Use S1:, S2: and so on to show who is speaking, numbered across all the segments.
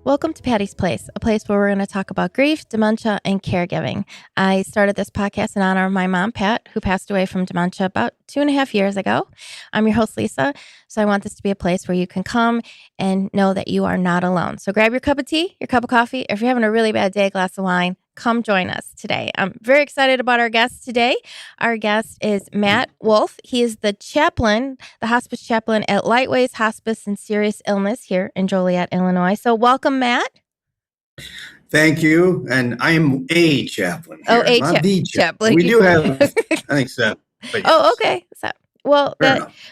S1: Welcome to Patty's Place, a place where we're going to talk about grief, dementia, and caregiving. I started this podcast in honor of my mom, Pat, who passed away from dementia about 2.5 years ago. I'm your host, Lisa, so I want this to be a place where you can come and know that you are not alone. So grab your cup of tea, your cup of coffee, or if you're having a really bad day, a glass of wine, come join us today. I'm very excited about our guest today. Our guest is Matt Wolfe. He is the chaplain, the hospice chaplain at Lightways Hospice and Serious Illness here in Joliet, Illinois. So welcome, Matt.
S2: Thank you. And I am a chaplain here, not the chaplain. We do have, I think so. Yes.
S1: Oh, okay.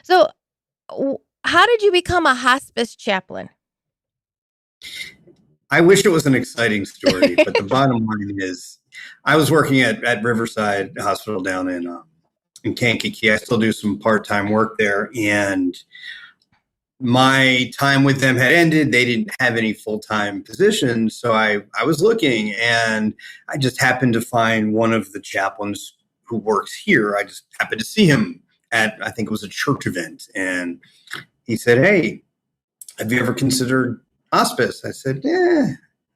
S1: So how did you become a hospice chaplain?
S2: I wish it was an exciting story, but the bottom line is I was working at Riverside Hospital down in Kankakee. I still do some part-time work there, and my time with them had ended. They didn't have any full-time positions, so I was looking, and I just happened to find one of the chaplains who works here. I just happened to see him at, I think it was a church event, and he said, "Hey, have you ever considered hospice?" I said,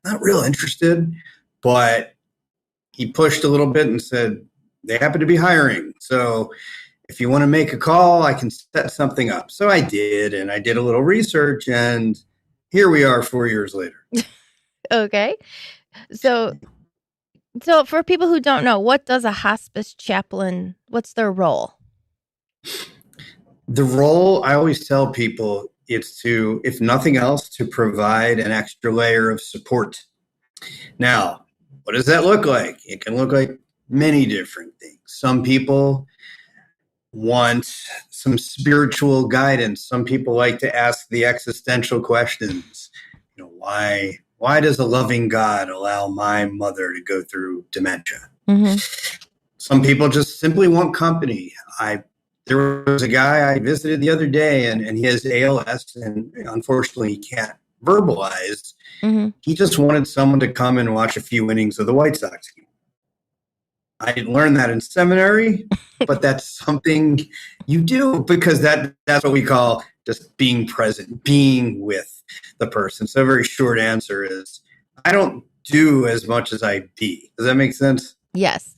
S2: not real interested, but he pushed a little bit and said, "They happen to be hiring. So if you want to make a call, I can set something up." So I did, and I did a little research, and here we are 4 years later.
S1: Okay. So for people who don't know, what does a hospice chaplain, what's their role?
S2: The role, I always tell people, it's to, if nothing else, to provide an extra layer of support. Now, what does that look like? It can look like many different things. Some people want some spiritual guidance. Some people like to ask the existential questions. Why does a loving God allow my mother to go through dementia?
S1: Mm-hmm.
S2: Some people just simply want company. There was a guy I visited the other day, and he has ALS, and unfortunately he can't verbalize.
S1: Mm-hmm.
S2: He just wanted someone to come and watch a few innings of the White Sox game. I didn't learn that in seminary, but that's something you do, because that's what we call just being present, being with the person. So a very short answer is I don't do as much as I be. Does that make sense?
S1: Yes.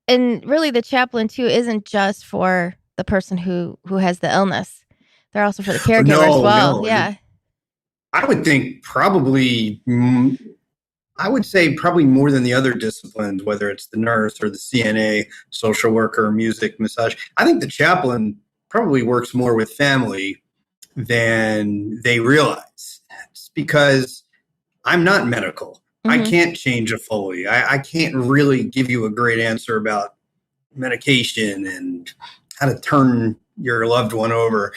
S1: And really the chaplain too isn't just for the person who has the illness. They're also for the caregiver as well.
S2: No.
S1: Yeah.
S2: I would think probably more than the other disciplines, whether it's the nurse or the CNA, social worker, music, massage. I think the chaplain probably works more with family than they realize. It's because I'm not medical.
S1: Mm-hmm.
S2: I can't change a Foley. I can't really give you a great answer about medication and how to turn your loved one over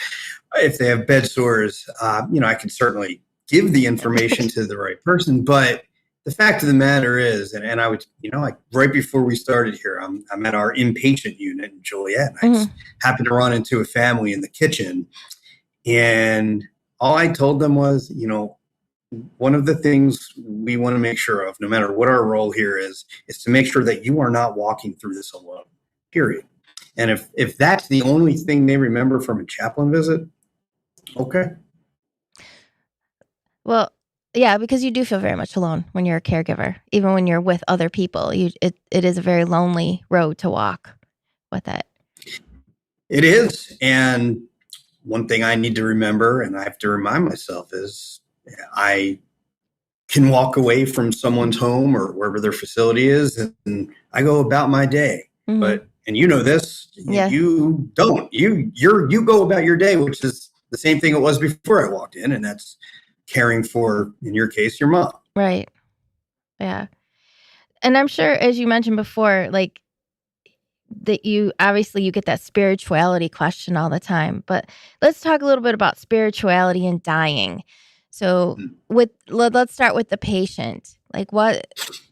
S2: if they have bed sores. I can certainly give the information to the right person, but the fact of the matter is, and I would, right before we started here, I'm at our inpatient unit in Joliet. And I just happened to run into a family in the kitchen, and all I told them was, one of the things we want to make sure of, no matter what our role here is to make sure that you are not walking through this alone, period. And if that's the only thing they remember from a chaplain visit, okay.
S1: Well, yeah, because you do feel very much alone when you're a caregiver, even when you're with other people. It is a very lonely road to walk with it.
S2: It is. And one thing I need to remember, and I have to remind myself, is I can walk away from someone's home or wherever their facility is, and I go about my day.
S1: Mm-hmm.
S2: And you know this, You don't. You go about your day, which is the same thing it was before I walked in, and that's caring for, in your case, your mom.
S1: Right. Yeah. And I'm sure, as you mentioned before, like that you get that spirituality question all the time. But let's talk a little bit about spirituality and dying. So let's start with the patient. Like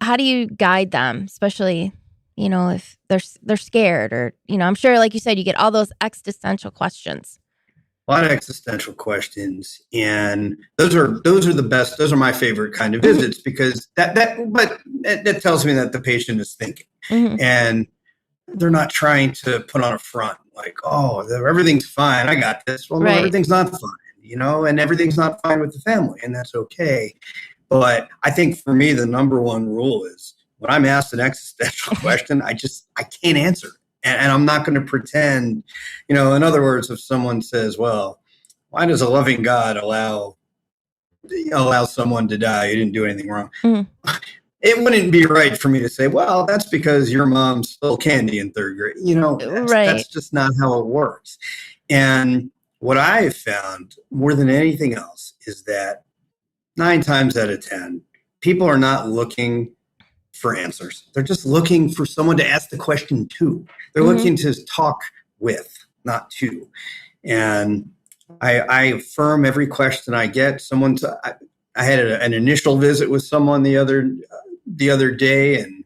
S1: how do you guide them, especially, if they're scared or, I'm sure, like you said, you get all those existential questions.
S2: A lot of existential questions, and those are the best. Those are my favorite kind of visits, because that tells me that the patient is thinking, and they're not trying to put on a front like, "Oh, everything's fine, I got this." Well, no, everything's not fine. and everything's not fine with the family, and that's okay. But I think for me, the number one rule is when I'm asked an existential question, I can't answer. And I'm not going to pretend, in other words, if someone says, well, why does a loving God allow someone to die? You didn't do anything wrong. Mm-hmm. It wouldn't be right for me to say, well, that's because your mom stole candy in third grade. That's just not how it works. And what I've found more than anything else is that 9 times out of 10, people are not looking for answers. They're just looking for someone to ask the question to. They're mm-hmm. looking to talk with, not to. And I affirm every question I get. I had an initial visit with someone the other day, and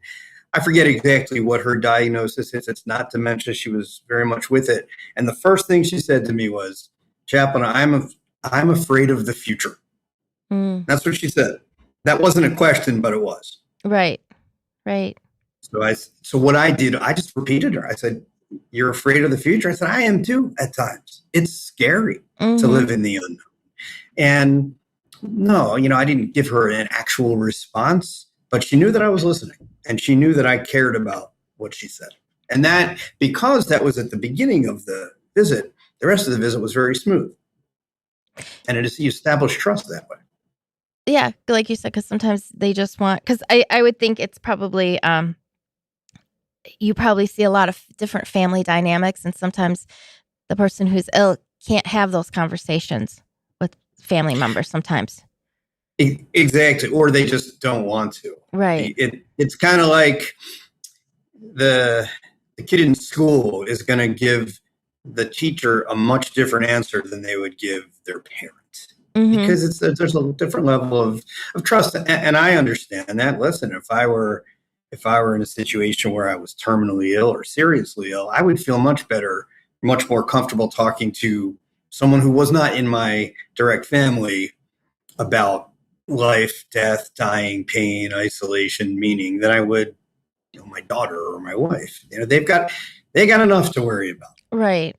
S2: I forget exactly what her diagnosis is. It's not dementia. She was very much with it. And the first thing she said to me was, Chaplain, I'm afraid of the future. Mm. That's what she said. That wasn't a question, but it was.
S1: Right.
S2: So what I did, I just repeated her. I said, you're afraid of the future? I said, I am too at times. It's scary mm-hmm. to live in the unknown. And no, I didn't give her an actual response, but she knew that I was listening, and she knew that I cared about what she said. And because that was at the beginning of the visit, the rest of the visit was very smooth. And you establish trust that way.
S1: Yeah, like you said, because sometimes they just want, because I would think it's probably, you probably see a lot of different family dynamics, and sometimes the person who's ill can't have those conversations with family members sometimes.
S2: Exactly, or they just don't want to.
S1: Right.
S2: It's kind of like the kid in school is going to give the teacher a much different answer than they would give their parent. Mm-hmm. Because there's a different level of trust, and I understand that. Listen, if I were in a situation where I was terminally ill or seriously ill, I would feel much better, much more comfortable talking to someone who was not in my direct family about life, death, dying, pain, isolation, meaning than I would, my daughter or my wife. They got enough to worry about.
S1: Right.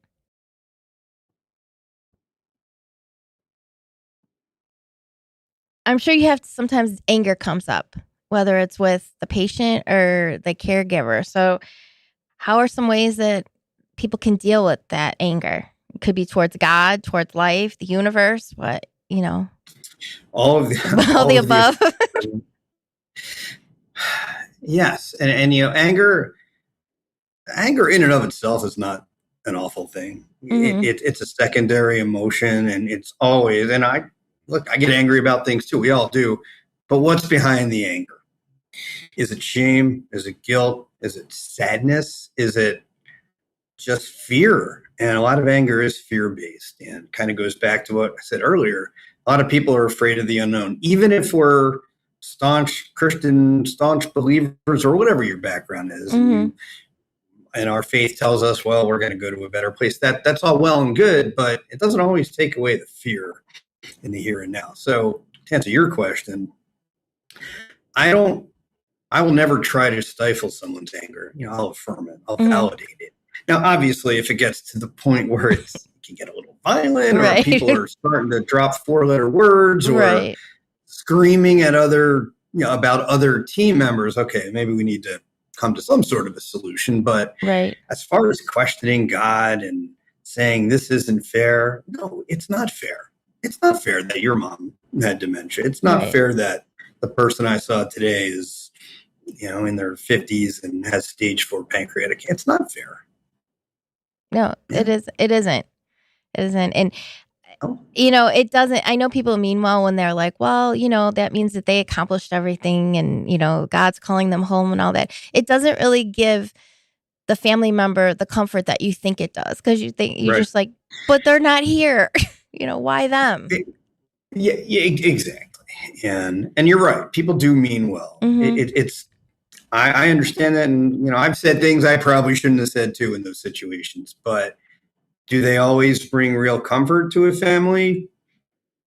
S1: I'm sure you have sometimes anger comes up, whether it's with the patient or the caregiver. So how are some ways that people can deal with that anger? It could be towards God, towards life, the universe,
S2: all of
S1: the above.
S2: Yes. And anger in and of itself is not an awful thing. Mm-hmm. It's a secondary emotion, and it's always, and I get angry about things too. We all do. But what's behind the anger? Is it shame? Is it guilt? Is it sadness? Is it just fear? And a lot of anger is fear-based, and kind of goes back to what I said earlier. A lot of people are afraid of the unknown, even if we're staunch Christian, staunch believers, or whatever your background is. Mm-hmm. And our faith tells us, well, we're going to go to a better place. That's all well and good, but it doesn't always take away the fear in the here and now. So to answer your question, I will never try to stifle someone's anger. I'll affirm it. I'll validate it. Now, obviously, if it gets to the point where it can get a little violent, or people are starting to drop 4-letter words, or screaming at about other team members, okay, maybe we need to come to some sort of a solution. But as far as questioning God and saying this isn't fair, no, it's not fair. It's not fair that your mom had dementia. It's not fair that the person I saw today is, in their 50s and has stage 4 pancreatic. It's not fair.
S1: No, it is. It isn't. It isn't. And, it doesn't. I know people mean well when they're like, well, that means that they accomplished everything, and, God's calling them home and all that. It doesn't really give the family member the comfort that you think it does, because you think you're just like, but they're not here. Why them?
S2: Yeah, exactly. And you're right. People do mean well. Mm-hmm. I understand that. And, I've said things I probably shouldn't have said too in those situations, but do they always bring real comfort to a family?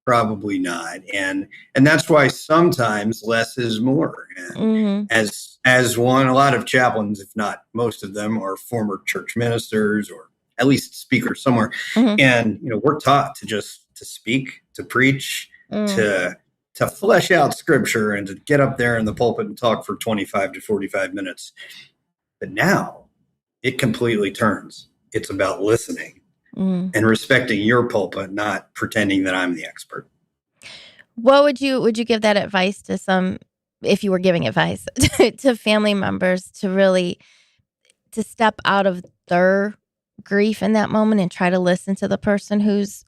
S2: Probably not. And that's why sometimes less is more. And as a lot of chaplains, if not most of them, are former church ministers or at least speakers somewhere. Mm-hmm. And, we're taught to just to speak, to preach,
S1: Mm.
S2: to flesh out scripture and to get up there in the pulpit and talk for 25 to 45 minutes. But now it completely turns. It's about listening and respecting your pulpit, not pretending that I'm the expert.
S1: What would you give that advice to some, if you were giving advice to family members, to really to step out of their grief in that moment and try to listen to the person who's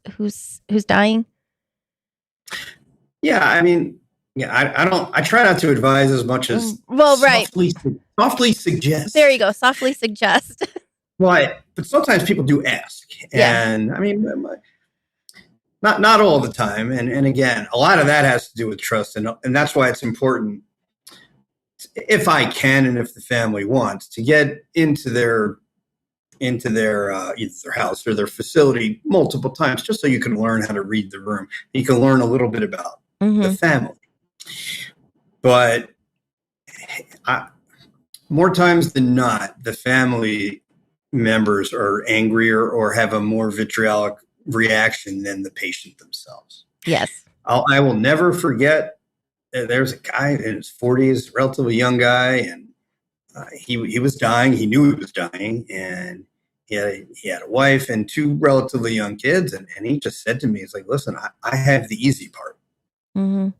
S1: dying?
S2: Yeah, I mean, yeah, I try not to advise as much as
S1: Right.
S2: softly suggest.
S1: There you go. Softly suggest.
S2: But sometimes people do ask. And I mean, not all the time. And again, a lot of that has to do with trust. And that's why it's important, if I can and if the family wants, to get into their either their house or their facility multiple times, just so you can learn how to read the room. You can learn a little bit about the family. But more times than not, the family members are angrier or have a more vitriolic reaction than the patient themselves.
S1: Yes.
S2: I will never forget, there's a guy in his 40s, relatively young guy, and he was dying. He knew he was dying, and he had a wife and two relatively young kids. And he just said to me, he's like, listen, I have the easy part. And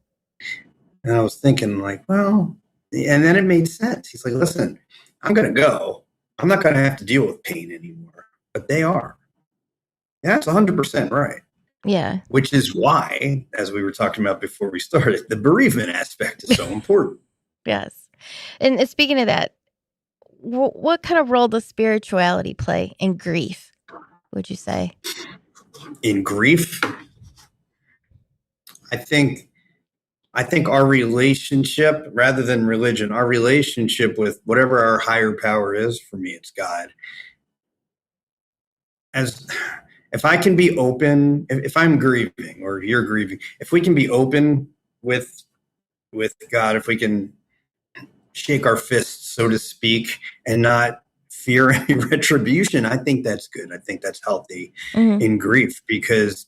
S2: I was thinking, like, well, and then it made sense. He's like, listen, I'm going to go. I'm not going to have to deal with pain anymore, but they are. And that's 100% right.
S1: Yeah.
S2: Which is why, as we were talking about before we started, the bereavement aspect is so important.
S1: Yes. And speaking of that, what kind of role does spirituality play in grief, would you say?
S2: In grief, I think our relationship, rather than religion, our relationship with whatever our higher power is, for me, it's God. If I can be open, if I'm grieving or you're grieving, if we can be open with God, if we can shake our fists, so to speak, and not fear any retribution, I think that's good. I think that's healthy in grief, because,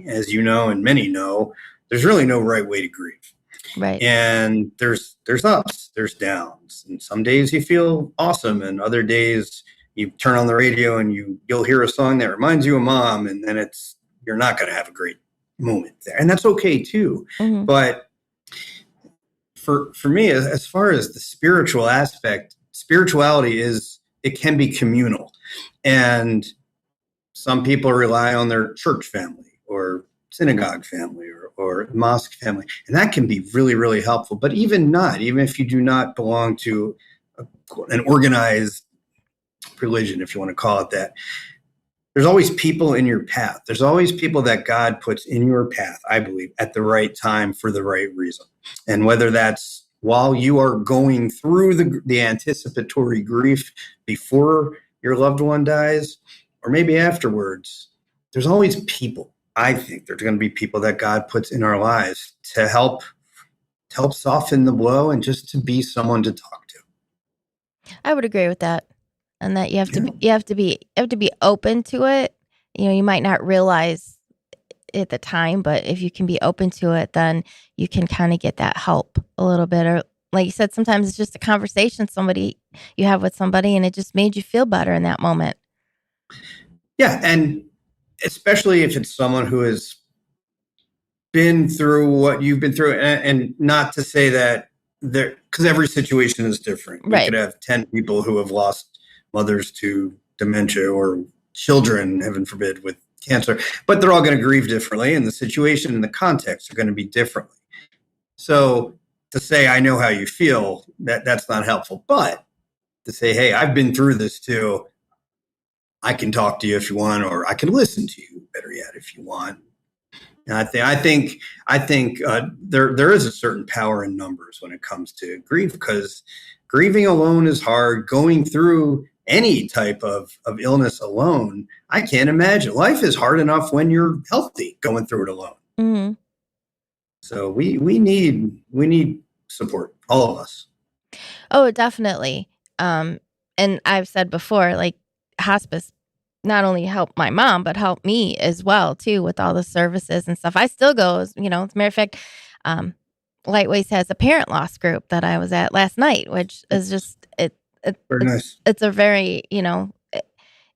S2: as you know, and many know, there's really no right way to grieve.
S1: Right.
S2: And there's ups, there's downs. And some days you feel awesome, and other days you turn on the radio and you'll hear a song that reminds you of mom, and then you're not going to have a great moment there. And that's okay too. But for me, as far as the spiritual aspect, spirituality it can be communal. And some people rely on their church family or synagogue family or mosque family. And that can be really, really helpful. But even if you do not belong to an organized religion, if you want to call it that, there's always people in your path. There's always people that God puts in your path, I believe, at the right time for the right reason. And whether that's while you are going through the anticipatory grief before your loved one dies, or maybe afterwards, there's always people. I think there's going to be people that God puts in our lives to help soften the blow and just to be someone to talk to.
S1: I would agree with that. And that you have to be open to it. You know, you might not realize at the time, but if you can be open to it, then you can kind of get that help a little bit. Or like you said, sometimes it's just a conversation you have with somebody, and it just made you feel better in that moment.
S2: Yeah, and especially if it's someone who has been through what you've been through, and not to say that because every situation is different.
S1: Right.
S2: You could have 10 people who have lost mothers to dementia, or children, heaven forbid, with cancer, but they're all going to grieve differently, and the situation and the context are going to be differently. So to say, I know how you feel, that's not helpful. But to say, hey, I've been through this too. I can talk to you if you want, or I can listen to you, better yet, if you want. And I think there is a certain power in numbers when it comes to grief, because grieving alone is hard. Going through any type of illness alone, I can't imagine. Life is hard enough when you're healthy, going through it alone. So we need support, all of us.
S1: Oh, definitely. And I've said before, like, hospice not only help my mom, but help me as well too with all the services and stuff. I still go, as a matter of fact, Lightways has a parent loss group that I was at last night, which is just
S2: Very nice.
S1: it's a very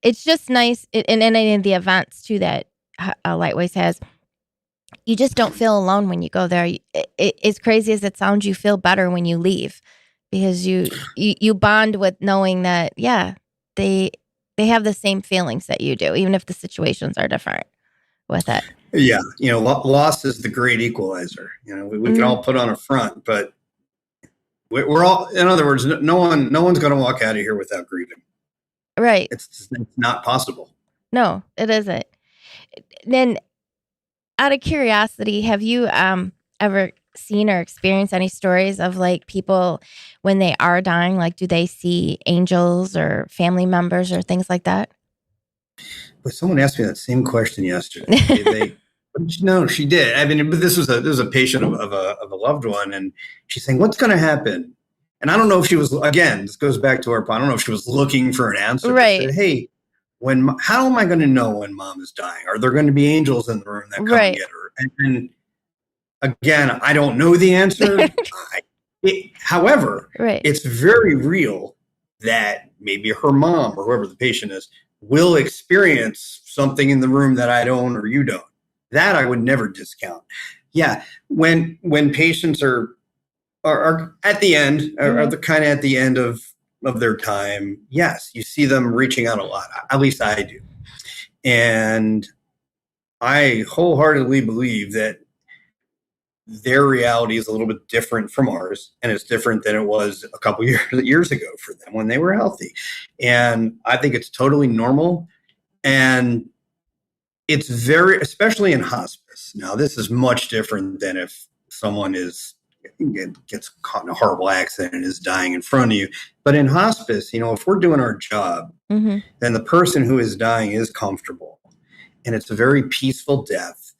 S1: it's just nice, and in the events too that Lightways has. You just don't feel alone when you go there. As crazy as it sounds, you feel better when you leave because you bond with knowing that they have the same feelings that you do, even if the situations are different with it.
S2: Yeah, loss is the great equalizer. We can all put on a front, but we're all, in other words, no one's going to walk out of here without grieving.
S1: Right.
S2: It's not possible.
S1: No, it isn't. Then, out of curiosity, have you ever seen or experienced any stories of like people when they are dying? Like, do they see angels or family members or things like that?
S2: But someone asked me that same question yesterday. No, she did. I mean, but this was a patient of a loved one, and she's saying, "What's going to happen?" And I don't know if she was, again, this goes back to our. I don't know if she was looking for an answer.
S1: Right.
S2: Said, hey, how am I going to know when mom is dying? Are there going to be angels in the room that come and get her? And again, I don't know the answer. However, it's very real that maybe her mom or whoever the patient is will experience something in the room that I don't or you don't. That I would never discount. Yeah, when patients are at the end, are the kind of at the end of their time, yes, you see them reaching out a lot. At least I do. And I wholeheartedly believe that their reality is a little bit different from ours, and it's different than it was a couple years ago for them when they were healthy. And I think it's totally normal. And it's especially in hospice. Now, this is much different than if someone gets caught in a horrible accident and is dying in front of you. But in hospice, if we're doing our job, then the person who is dying is comfortable, and it's a very peaceful death,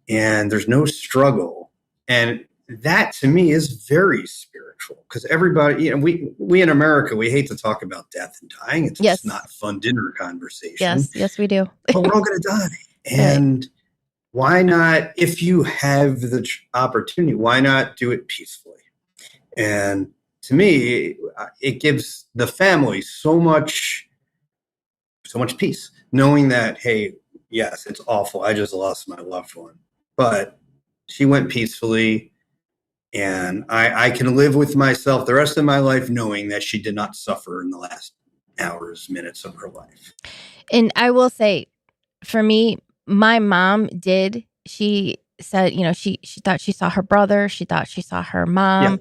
S2: and there's no struggle. And that to me is very spiritual, because everybody, we in America, we hate to talk about death and dying. It's just not a fun dinner conversation.
S1: Yes, we do.
S2: But we're all going to die. And why not, if you have the opportunity, why not do it peacefully? And to me, it gives the family so much peace, knowing that, hey, yes, it's awful. I just lost my loved one, but she went peacefully, and I can live with myself the rest of my life knowing that she did not suffer in the last hours, minutes of her life.
S1: And I will say, for me, my mom did. She said, she thought she saw her brother. She thought she saw her mom. Yeah.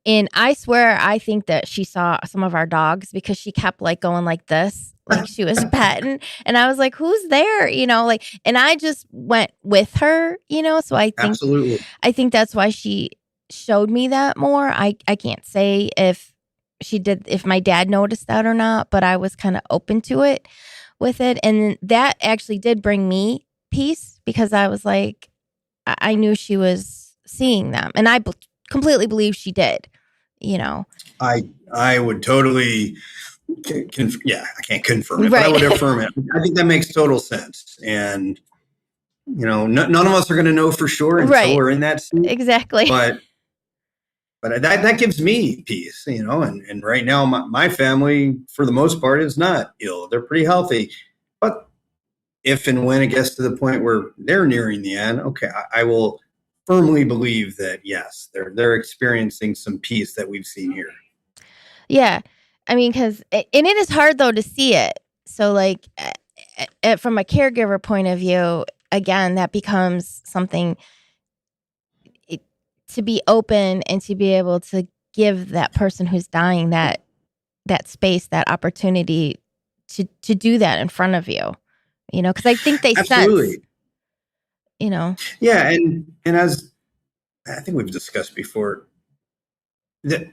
S1: And I swear, I think that she saw some of our dogs, because she kept like going like this, like she was petting. And I was like, who's there? And I just went with her, so I think,
S2: absolutely.
S1: I think that's why she showed me that more. I can't say if my dad noticed that or not, but I was kind of open to it with it. And that actually did bring me peace, because I was like, I knew she was seeing them, and I completely believe she did.
S2: I would totally, I can't confirm it, but I would affirm it. I think that makes total sense. And, none of us are going to know for sure until we're in that seat.
S1: Exactly.
S2: But that gives me peace, and right now my family, for the most part, is not ill. They're pretty healthy. But if and when it gets to the point where they're nearing the end, okay, I will firmly believe that, yes, they're experiencing some peace that we've seen here.
S1: Yeah. I mean, and it is hard, though, to see it. So, like, from a caregiver point of view, again, that becomes something to be open and to be able to give that person who's dying that space, that opportunity to do that in front of you, because I think they
S2: absolutely
S1: sense,
S2: Yeah. And as I think we've discussed before, that,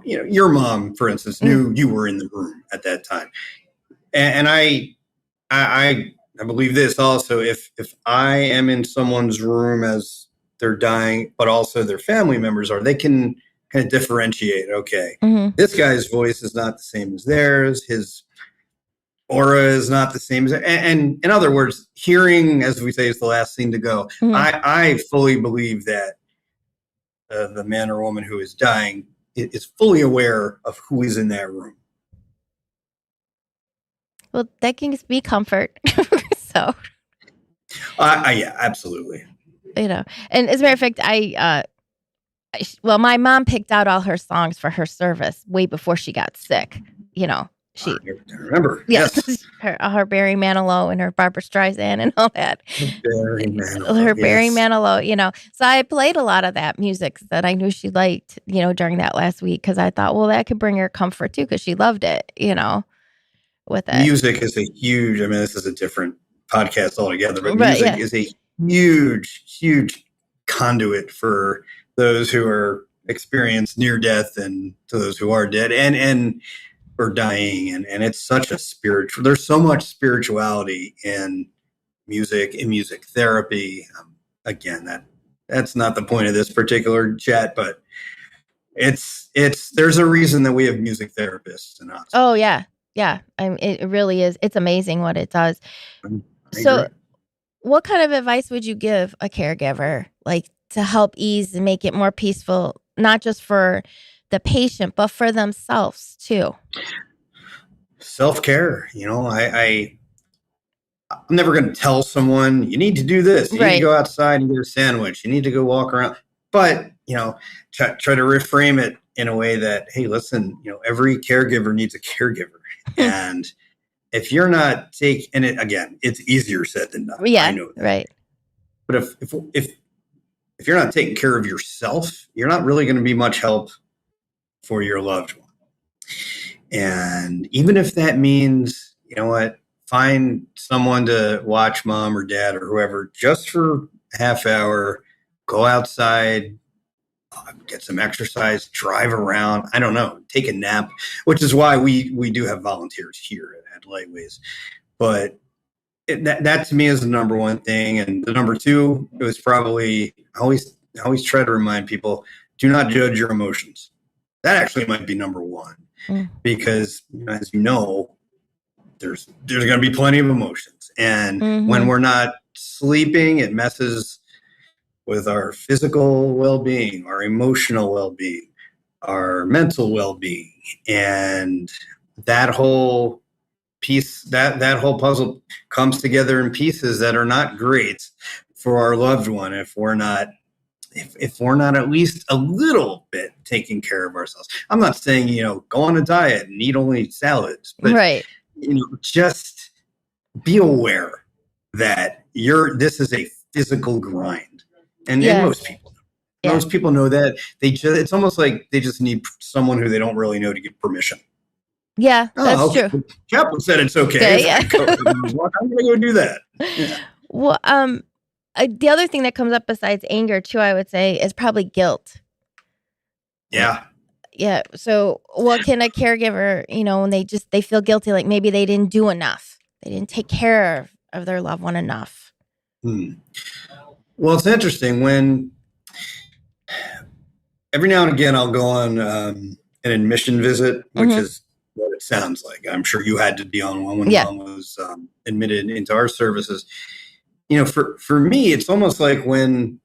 S2: your mom, for instance, knew you were in the room at that time. And I believe this also, if I am in someone's room as they're dying, but also their family members are, they can kind of differentiate. Okay, this guy's voice is not the same as theirs. aura is not the same. And in other words, hearing, as we say, is the last thing to go.
S1: Mhm.
S2: I fully believe that the man or woman who is dying is fully aware of who is in that room.
S1: Well, that can be comfort. So,
S2: Yeah, absolutely.
S1: and as a matter of fact, well, my mom picked out all her songs for her service way before she got sick. She
S2: I remember.
S1: yes,
S2: Yes.
S1: her Barry Manilow and her Barbara Streisand and all that.
S2: Barry Manilow.
S1: Her Barry
S2: Yes.
S1: Manilow, So I played a lot of that music that I knew she liked, during that last week because I thought, well, that could bring her comfort too because she loved it, with it.
S2: Music is a huge. I mean, this is a different podcast altogether, but
S1: Right,
S2: music
S1: yeah.
S2: is a huge, huge conduit for those who are experienced near death and to those who are dead and or dying. And it's such a spiritual. There's so much spirituality in music, in music therapy. Again, that's not the point of this particular chat, but it's there's a reason that we have music therapists in us.
S1: Oh yeah, yeah. It really is. It's amazing what it does. So, what kind of advice would you give a caregiver, like to help ease and make it more peaceful, not just for the patient, but for themselves too?
S2: Self-care. I'm never going to tell someone you need to do this. You need to go outside and get a sandwich. You need to go walk around. But, try to reframe it in a way that, hey, listen, every caregiver needs a caregiver. And if you're not taking it, again, it's easier said than done.
S1: Yeah,
S2: I know that.
S1: right.
S2: But if you're not taking care of yourself, you're not really going to be much help for your loved one. And even if that means, find someone to watch mom or dad or whoever just for a half hour, go outside, get some exercise, drive around, I don't know, take a nap, which is why we do have volunteers here at Lightways. But that to me is the number one thing. And the number two, it was probably, I always try to remind people, do not judge your emotions. That actually might be number one. Because, as you know, there's going to be plenty of emotions. And when we're not sleeping, it messes with our physical well-being, our emotional well-being, our mental well-being. And that whole piece, that whole puzzle comes together in pieces that are not great for our loved one if we're not at least a little bit taking care of ourselves. I'm not saying, go on a diet and eat only salads, but
S1: right.
S2: Just be aware that this is a physical grind. And most people know that. It's almost like they just need someone who they don't really know to give permission.
S1: Yeah, that's true.
S2: Chaplain said it's okay.
S1: Yeah.
S2: I'm going to go do that. Yeah.
S1: Well, the other thing that comes up besides anger too, I would say, is probably guilt.
S2: Yeah.
S1: Yeah. So what can a caregiver, when they feel guilty, like maybe they didn't do enough. They didn't take care of their loved one enough.
S2: Well, it's interesting when every now and again I'll go on an admission visit, which is what it sounds like. I'm sure you had to be on one when mom was admitted into our services. For me, it's almost like when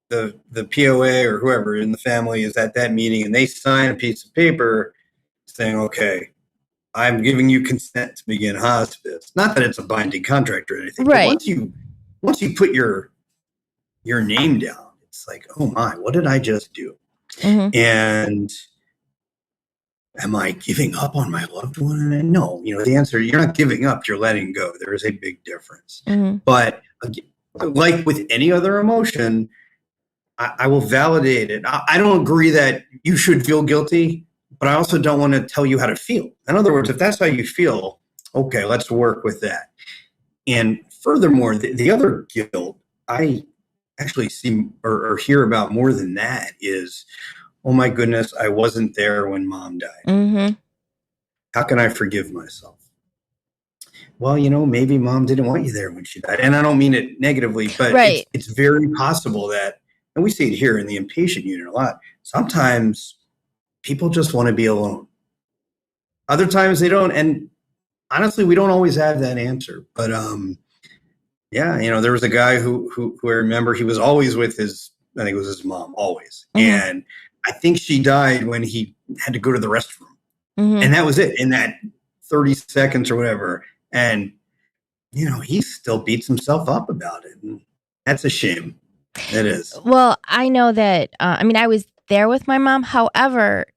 S2: the POA or whoever in the family is at that meeting and they sign a piece of paper saying, okay, I'm giving you consent to begin hospice. Not that it's a binding contract or anything,
S1: right.
S2: But once you put your name down, it's like, oh my, what did I just do? And am I giving up on my loved one? And no, the answer, you're not giving up, you're letting go. There is a big difference. But like with any other emotion, I will validate it. I don't agree that you should feel guilty, but I also don't want to tell you how to feel. In other words, if that's how you feel, okay, let's work with that. And furthermore, the other guilt I actually see or hear about more than that is, oh my goodness, I wasn't there when mom died. How can I forgive myself? Well, maybe mom didn't want you there when she died. And I don't mean it negatively, but it's very possible that, and we see it here in the inpatient unit a lot, sometimes people just want to be alone. Other times they don't. And honestly, we don't always have that answer. But yeah, there was a guy who I remember, he was always with I think it was his mom, always.
S1: Mm-hmm.
S2: And I think she died when he had to go to the restroom.
S1: Mm-hmm.
S2: And that was it, in that 30 seconds or whatever. And, he still beats himself up about it. And that's a shame. It is.
S1: Well, I know that, I was there with my mom. However,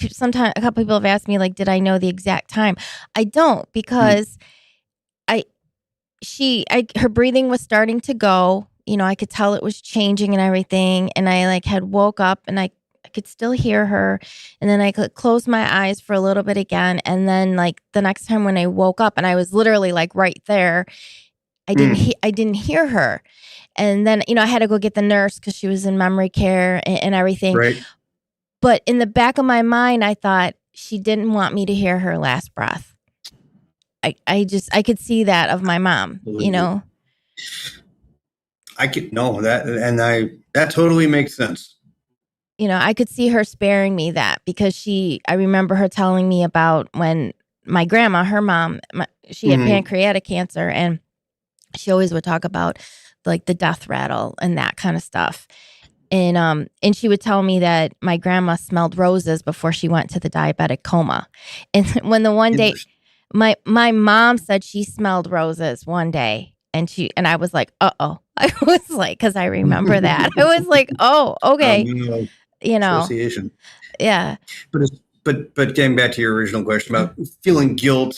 S1: sometimes a couple people have asked me, like, did I know the exact time? I don't, because her breathing was starting to go, I could tell it was changing and everything. And I had woke up and I could still hear her. And then I could close my eyes for a little bit again. And then the next time when I woke up and I was literally right there, I didn't hear her. And then, I had to go get the nurse because she was in memory care and everything.
S2: Right.
S1: But in the back of my mind, I thought she didn't want me to hear her last breath. I could see that of my mom,
S2: I could know that. And that totally makes sense.
S1: I could see her sparing me that, because I remember her telling me about when my grandma, her mom, she had pancreatic cancer, and she always would talk about the death rattle and that kind of stuff. And she would tell me that my grandma smelled roses before she went to the diabetic coma. And when the one day my mom said she smelled roses one day, and I was like, uh-oh. I was like, because I remember that. I was like, oh, okay.
S2: Association.
S1: Yeah.
S2: But getting back to your original question about feeling guilt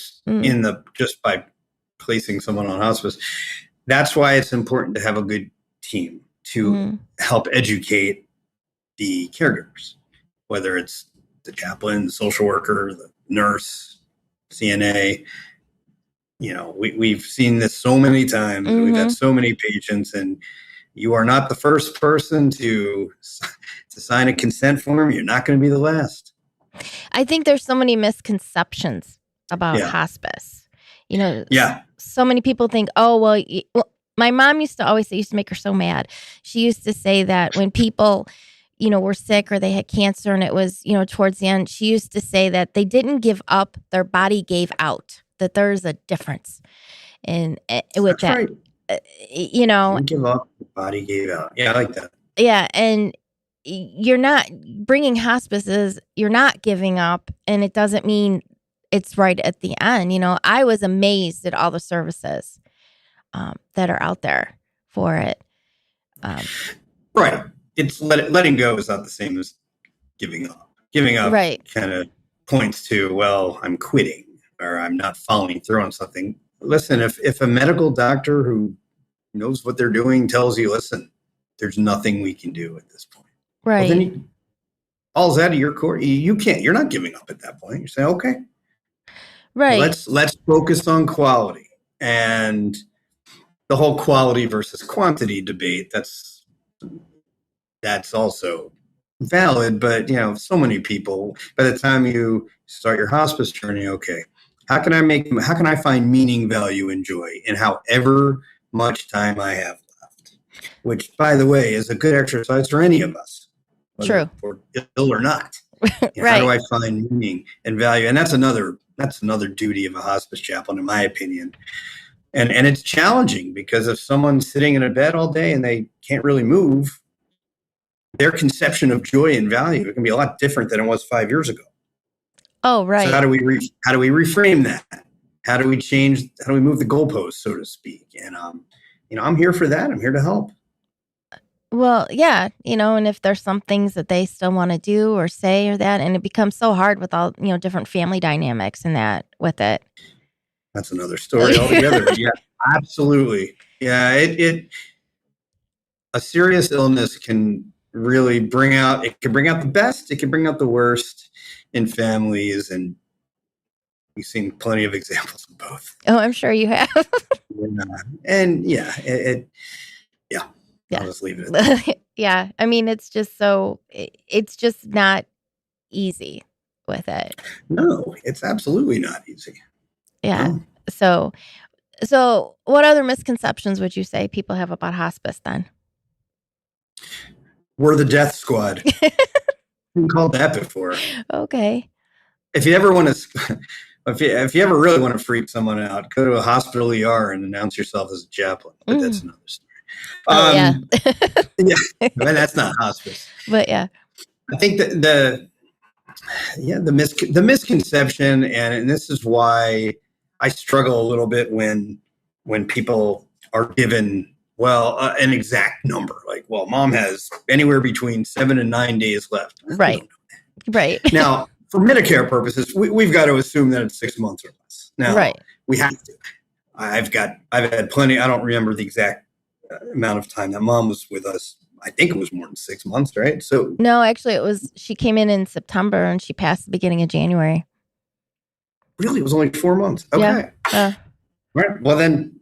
S2: just by placing someone on hospice, that's why it's important to have a good team to help educate the caregivers, whether it's the chaplain, the social worker, the nurse, CNA. We've seen this so many times. We've had so many patients, and you are not the first person to sign a consent form. You're not going to be the last.
S1: I think there's so many misconceptions about hospice. So many people think, oh, well, my mom used to always say, used to make her so mad. She used to say that when people, were sick or they had cancer and it was, towards the end, she used to say that they didn't give up, their body gave out, that there's a difference. And with
S2: That's
S1: that,
S2: right. Didn't give up, the body gave out. Yeah, I like that.
S1: Yeah. And you're not bringing hospices, you're not giving up, and it doesn't mean it's right at the end. I was amazed at all the services that are out there for it.
S2: Right. It's letting go is not the same as giving up. Giving up kind of points to, well, I'm quitting or I'm not following through on something. Listen, if a medical doctor who knows what they're doing tells you, listen, there's nothing we can do at this point.
S1: Right.
S2: Well, then all's out of your court. You can't. You're not giving up at that point. You're saying, okay,
S1: right.
S2: Let's focus on quality, and the whole quality versus quantity debate. That's also valid, but so many people, by the time you start your hospice journey, okay, how can I find meaning, value, and joy in however much time I have left? Which, by the way, is a good exercise for any of us. Whether we're ill or not. Right. How do I find meaning and value? And that's another duty of a hospice chaplain, in my opinion. And it's challenging, because if someone's sitting in a bed all day and they can't really move, their conception of joy and value, it can be a lot different than it was 5 years ago.
S1: Oh, right.
S2: So how do we reframe that? How do we move the goalposts, so to speak? And I'm here for that. I'm here to help.
S1: Well, yeah, and if there's some things that they still want to do or say or that, and it becomes so hard with all, different family dynamics and that with it.
S2: That's another story altogether. Yeah, absolutely. Yeah, a serious illness can really bring out the best, it can bring out the worst in families, and we've seen plenty of examples of both.
S1: Oh, I'm sure you have.
S2: And I'll just leave it at that.
S1: Yeah, it's just not easy with it.
S2: No, it's absolutely not easy.
S1: Yeah.
S2: No.
S1: So what other misconceptions would you say people have about hospice then?
S2: We're the death squad. Been called that before.
S1: Okay.
S2: If you ever want to, If you ever really want to freak someone out, go to a hospital ER and announce yourself as a chaplain. But that's another story.
S1: Oh, yeah.
S2: Yeah, but that's not hospice.
S1: But yeah.
S2: I think that the misconception, and this is why I struggle a little bit when people are given an exact number, like, well, mom has anywhere between 7 and 9 days left.
S1: Right.
S2: Now, for Medicare purposes, we've got to assume that it's 6 months or less. Now, we have to. I've had plenty. I don't remember the exact amount of time that mom was with us. I think it was more than 6 months, right? So
S1: no, actually, she came in September and she passed the beginning of January.
S2: Really, it was only 4 months. Okay, right. Well, then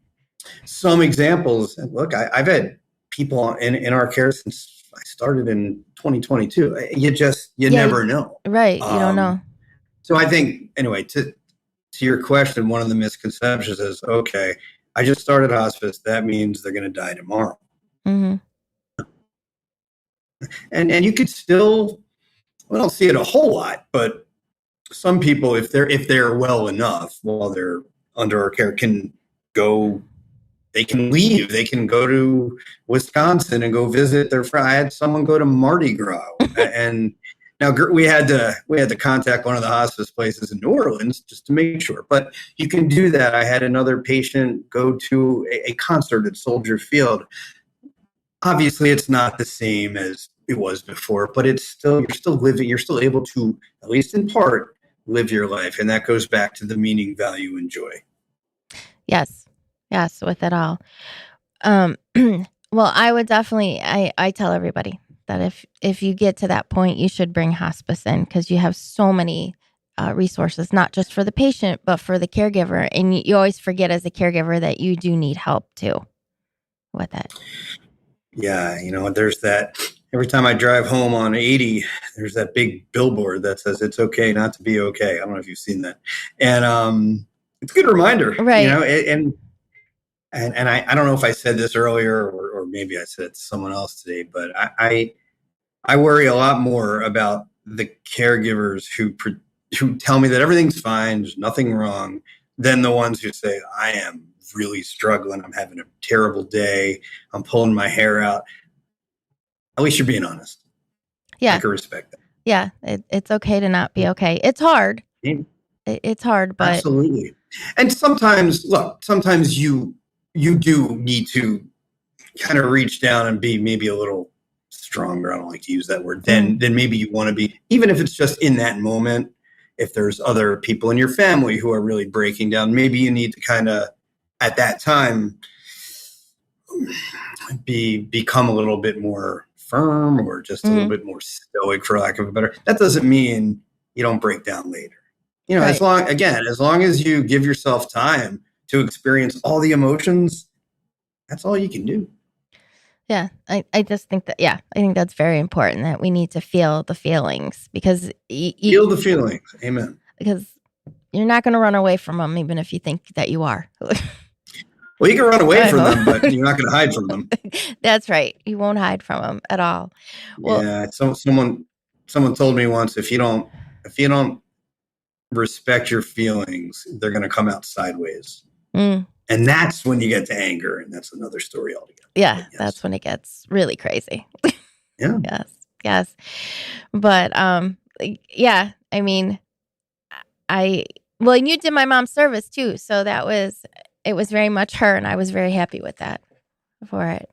S2: some examples. Look, I've had people in our care since I started in 2022. You never know,
S1: right? You don't know.
S2: So I think anyway, to your question, one of the misconceptions is, okay, I just started hospice. That means they're going to die tomorrow.
S1: Mm-hmm.
S2: And you could still, we don't see it a whole lot, but some people, if they're well enough while they're under our care, they can leave. They can go to Wisconsin and go visit their friend. I had someone go to Mardi Gras, and now we had to contact one of the hospice places in New Orleans just to make sure. But you can do that. I had another patient go to a concert at Soldier Field. Obviously, it's not the same as it was before, but you're still living. You're still able to, at least in part, live your life, and that goes back to the meaning, value, and joy.
S1: Yes, with it all. Well, I would definitely. I tell everybody that if you get to that point, you should bring hospice in, because you have so many resources, not just for the patient, but for the caregiver, and you always forget as a caregiver that you do need help too with it.
S2: Yeah, there's that. Every time I drive home on 80, there's that big billboard that says it's okay not to be okay. I don't know if you've seen that. And it's a good reminder,
S1: right?
S2: And I don't know if I said this earlier or maybe I said it to someone else today, but I worry a lot more about the caregivers who tell me that everything's fine, there's nothing wrong, than the ones who say, I am really struggling. I'm having a terrible day. I'm pulling my hair out. At least you're being honest.
S1: Yeah.
S2: I can respect that.
S1: Yeah. It's okay to not be okay. It's hard.
S2: Yeah.
S1: It's hard, but.
S2: Absolutely. And sometimes you do need to kind of reach down and be maybe a little stronger. I don't like to use that word. Then maybe you want to be, even if it's just in that moment. If there's other people in your family who are really breaking down, maybe you need to kind of, at that time, become a little bit more firm or just a little bit more stoic, for lack of a better. That doesn't mean you don't break down later. Right. As long as you give yourself time to experience all the emotions, that's all you can do.
S1: Yeah, I just think that, I think that's very important, that we need to feel the feelings, because
S2: feel the feelings. Amen.
S1: Because you're not going to run away from them, even if you think that you are.
S2: Well, you can run away from them, but you're not going to hide from them.
S1: That's right. You won't hide from them at all. Well,
S2: yeah. Someone told me once, if you don't respect your feelings, they're going to come out sideways. And that's when you get to anger, and that's another story altogether.
S1: Yeah, that's when it gets really crazy.
S2: Yeah.
S1: Yes. But yeah, I mean, and you did my mom's service too, so it was very much her, and I was very happy with that for it.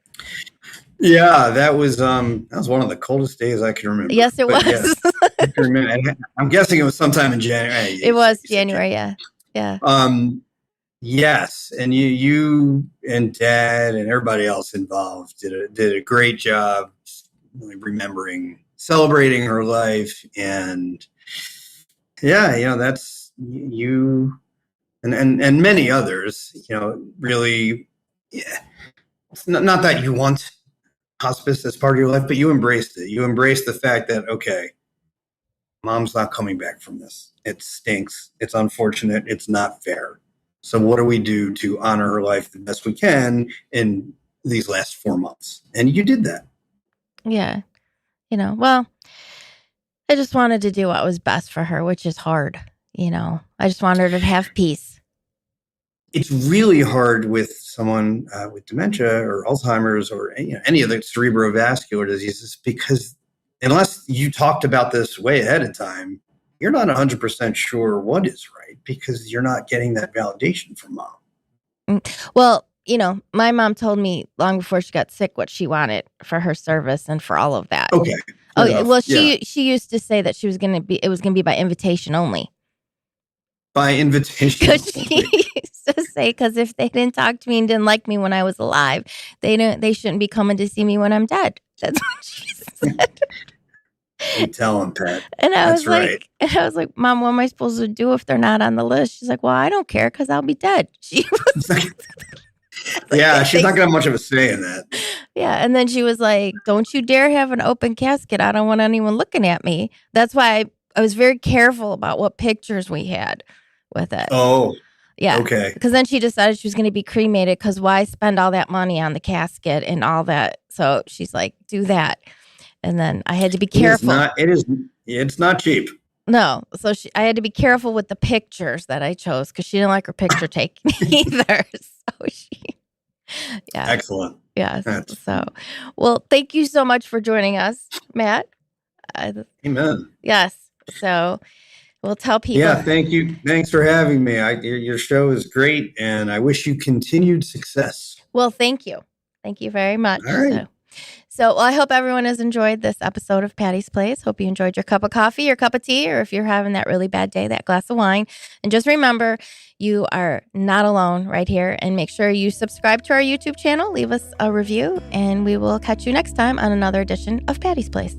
S2: Yeah, that was one of the coldest days I can remember.
S1: Yes, it was.
S2: Yes, I can remember. I'm guessing it was sometime in January.
S1: It was January, yeah.
S2: Yes, and you and Dad and everybody else involved did a great job celebrating her life, and that's you and many others. Really, it's not that you want hospice as part of your life, but you embraced it. You embraced the fact that, okay, mom's not coming back from this. It stinks. It's unfortunate. It's not fair. So what do we do to honor her life the best we can in these last 4 months? And you did that.
S1: Yeah. Well, I just wanted to do what was best for her, which is hard. I just want her to have peace.
S2: It's really hard with someone with dementia or Alzheimer's or any of the cerebrovascular diseases, because unless you talked about this way ahead of time, you're not 100% sure what is right, because you're not getting that validation from mom.
S1: Well, my mom told me long before she got sick what she wanted for her service and for all of that.
S2: Okay.
S1: Oh, yeah. Well, she used to say that it was going to be by invitation only.
S2: By invitation.
S1: Because she used to say, because if they didn't talk to me and didn't like me when I was alive, they shouldn't be coming to see me when I'm dead. That's what she said.
S2: You tell them, Pat.
S1: And I was like, Mom, what am I supposed to do if they're not on the list? She's like, well, I don't care because I'll be dead. She was
S2: yeah, she's not going to have much of a say in that.
S1: Yeah. And then she was like, don't you dare have an open casket. I don't want anyone looking at me. That's why I was very careful about what pictures we had with it.
S2: Oh,
S1: yeah.
S2: Okay.
S1: Because then she decided she was going to be cremated, because why spend all that money on the casket and all that? So she's like, do that. And then I had to be careful.
S2: It's not cheap.
S1: No. So I had to be careful with the pictures that I chose, because she didn't like her picture taken either. So yeah.
S2: Excellent.
S1: Yes. So, well, thank you so much for joining us, Matt.
S2: Amen.
S1: Yes. So we'll tell people.
S2: Yeah. Thank you. Thanks for having me. Your show is great, and I wish you continued success.
S1: Well, thank you. Thank you very much.
S2: All right.
S1: So I hope everyone has enjoyed this episode of Patty's Place. Hope you enjoyed your cup of coffee, your cup of tea, or if you're having that really bad day, that glass of wine. And just remember, you are not alone right here. And make sure you subscribe to our YouTube channel, leave us a review, and we will catch you next time on another edition of Patty's Place.